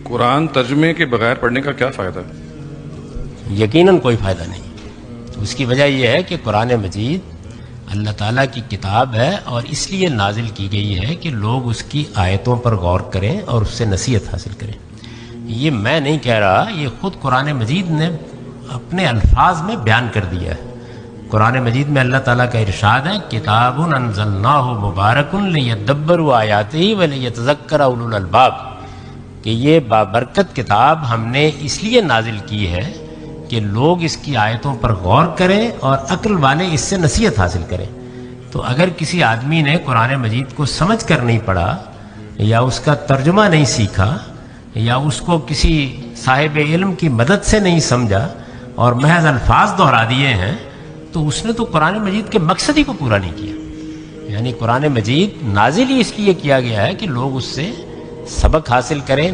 قرآن ترجمے کے بغیر پڑھنے کا کیا فائدہ ہے؟ یقیناً کوئی فائدہ نہیں. اس کی وجہ یہ ہے کہ قرآن مجید اللہ تعالیٰ کی کتاب ہے اور اس لیے نازل کی گئی ہے کہ لوگ اس کی آیتوں پر غور کریں اور اس سے نصیحت حاصل کریں. یہ میں نہیں کہہ رہا، یہ خود قرآن مجید نے اپنے الفاظ میں بیان کر دیا ہے. قرآن مجید میں اللہ تعالیٰ کا ارشاد ہے کتاب انزلناہ مبارک لیدبروا آیاتہ ولیتذکر اولو الالباب، کہ یہ بابرکت کتاب ہم نے اس لیے نازل کی ہے کہ لوگ اس کی آیتوں پر غور کریں اور عقل والے اس سے نصیحت حاصل کریں. تو اگر کسی آدمی نے قرآن مجید کو سمجھ کر نہیں پڑھا یا اس کا ترجمہ نہیں سیکھا یا اس کو کسی صاحب علم کی مدد سے نہیں سمجھا اور محض الفاظ دہرا دیے ہیں تو اس نے تو قرآن مجید کے مقصد ہی کو پورا نہیں کیا. یعنی قرآن مجید نازل ہی اس لیے کیا گیا ہے کہ لوگ اس سے سبق حاصل کریں.